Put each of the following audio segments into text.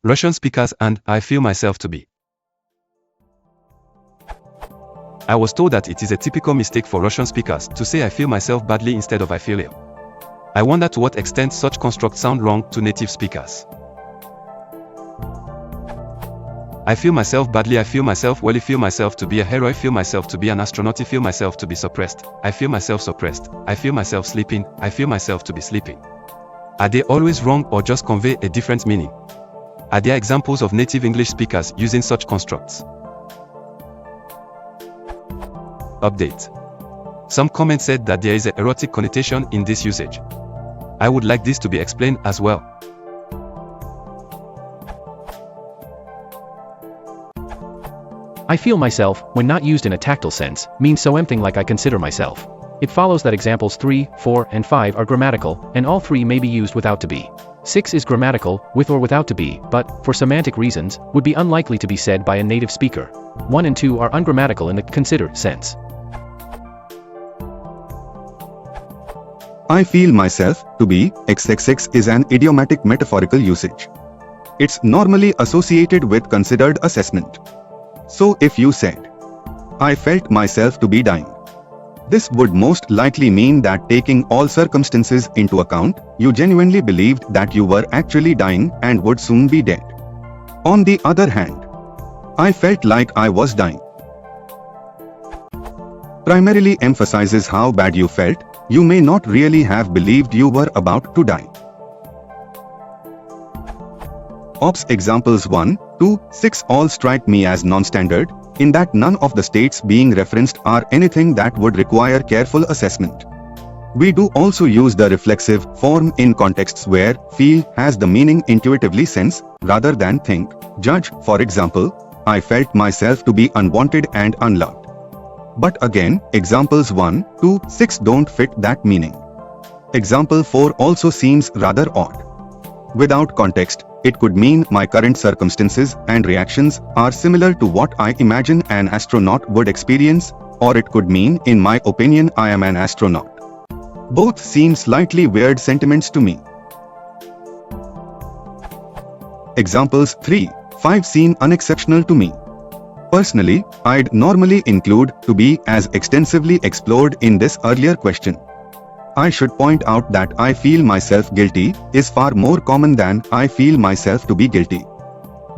Russian speakers and I feel myself to be. I was told that it is a typical mistake for Russian speakers to say I feel myself badly instead of I feel ill. I wonder to what extent such constructs sound wrong to native speakers. I feel myself badly, I feel myself well, I feel myself to be a hero, I feel myself to be an astronaut, I feel myself to be suppressed, I feel myself suppressed, I feel myself sleeping, I feel myself to be sleeping. Are they always wrong or just convey a different meaning? Are there examples of native English speakers using such constructs? Update. Some comments said that there is an erotic connotation in this usage. I would like this to be explained as well. I feel myself, when not used in a tactile sense, means soemthing like I consider myself. It follows that examples 3, 4, and 5 are grammatical, and all 3 may be used without to be. 6 is grammatical, with or without to be, but, for semantic reasons, would be unlikely to be said by a native speaker. 1 and 2 are ungrammatical in the consider sense. I feel myself to be XXX is an idiomatic metaphorical usage. It's normally associated with considered assessment. So if you said, I felt myself to be dying, this would most likely mean that taking all circumstances into account, you genuinely believed that you were actually dying and would soon be dead. On the other hand, I felt like I was dying primarily emphasizes how bad you felt. You may not really have believed you were about to die. Ops examples 1, 2, 6 all strike me as non-standard, in that none of the states being referenced are anything that would require careful assessment. We do also use the reflexive form in contexts where feel has the meaning intuitively sense, rather than think, judge. For example, I felt myself to be unwanted and unloved. But again, examples 1, 2, 6 don't fit that meaning. Example 4 also seems rather odd. Without context, it could mean my current circumstances and reactions are similar to what I imagine an astronaut would experience, or it could mean, in my opinion, I am an astronaut. Both seem slightly weird sentiments to me. Examples 3, 5 seem unexceptional to me. Personally, I'd normally include to be as extensively explored in this earlier question. I should point out that I feel myself guilty is far more common than I feel myself to be guilty.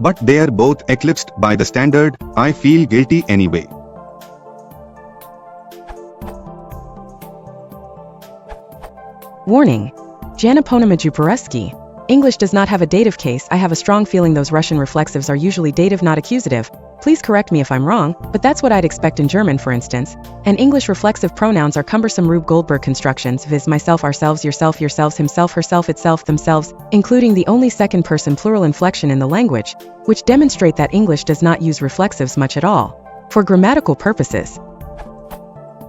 But they are both eclipsed by the standard, I feel guilty anyway. Warning. Jana Ponomaju-Pereski. English does not have a dative case. I have a strong feeling those Russian reflexives are usually dative, not accusative. Please correct me if I'm wrong, but that's what I'd expect in German, for instance. And English reflexive pronouns are cumbersome Rube Goldberg constructions, viz. myself, ourselves, yourself, yourselves, himself, herself, itself, themselves, including the only second-person plural inflection in the language, which demonstrate that English does not use reflexives much at all, for grammatical purposes.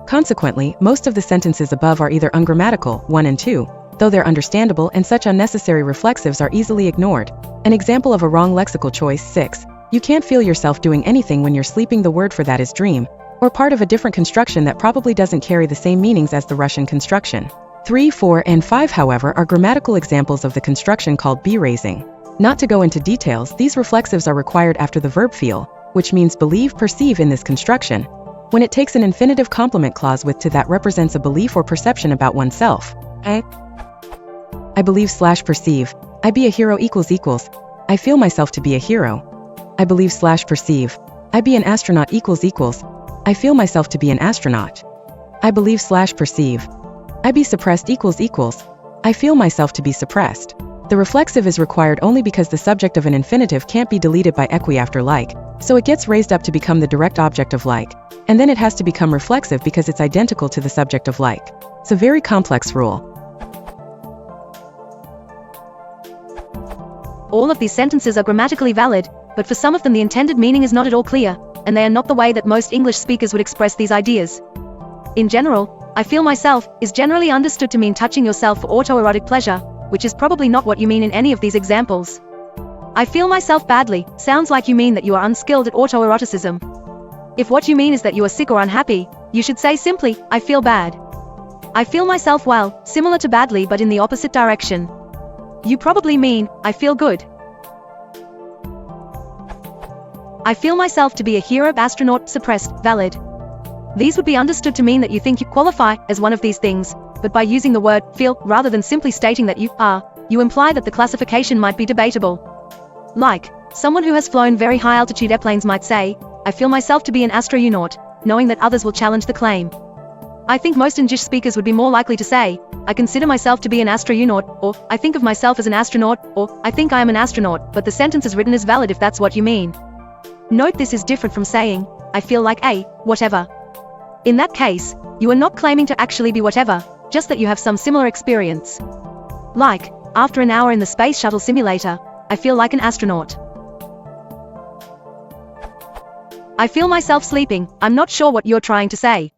Consequently, most of the sentences above are either ungrammatical, 1 and 2, though they're understandable and such unnecessary reflexives are easily ignored. An example of a wrong lexical choice, 6. You can't feel yourself doing anything when you're sleeping. The word for that is dream, or part of a different construction that probably doesn't carry the same meanings as the Russian construction. 3, 4, and 5, however, are grammatical examples of the construction called be-raising. Not to go into details, these reflexives are required after the verb feel, which means believe, perceive in this construction, when it takes an infinitive complement clause with to that represents a belief or perception about oneself. I believe/perceive. I be a hero equals. I feel myself to be a hero. I believe/perceive. I be an astronaut equals. I feel myself to be an astronaut. I believe/perceive. I be suppressed equals. I feel myself to be suppressed. The reflexive is required only because the subject of an infinitive can't be deleted by equi after like, so it gets raised up to become the direct object of like, and then it has to become reflexive because it's identical to the subject of like. It's a very complex rule. All of these sentences are grammatically valid, but for some of them the intended meaning is not at all clear, and they are not the way that most English speakers would express these ideas. In general, I feel myself is generally understood to mean touching yourself for autoerotic pleasure, which is probably not what you mean in any of these examples. I feel myself badly sounds like you mean that you are unskilled at autoeroticism. If what you mean is that you are sick or unhappy, you should say simply, I feel bad. I feel myself well, similar to badly but in the opposite direction. You probably mean, I feel good. I feel myself to be a hero, astronaut, suppressed, valid. These would be understood to mean that you think you qualify as one of these things, but by using the word feel rather than simply stating that you are, you imply that the classification might be debatable. Like, someone who has flown very high altitude airplanes might say, I feel myself to be an astronaut, knowing that others will challenge the claim. I think most English speakers would be more likely to say, I consider myself to be an astronaut, or I think of myself as an astronaut, or I think I am an astronaut, but the sentence is written as valid if that's what you mean. Note this is different from saying, I feel like a whatever. In that case, you are not claiming to actually be whatever, just that you have some similar experience. Like, after an hour in the space shuttle simulator, I feel like an astronaut. I feel myself sleeping, I'm not sure what you're trying to say.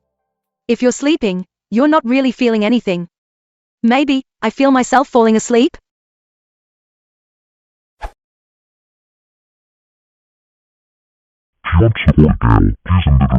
If you're sleeping, you're not really feeling anything. Maybe, I feel myself falling asleep? Hypnotic Puzzle4 presented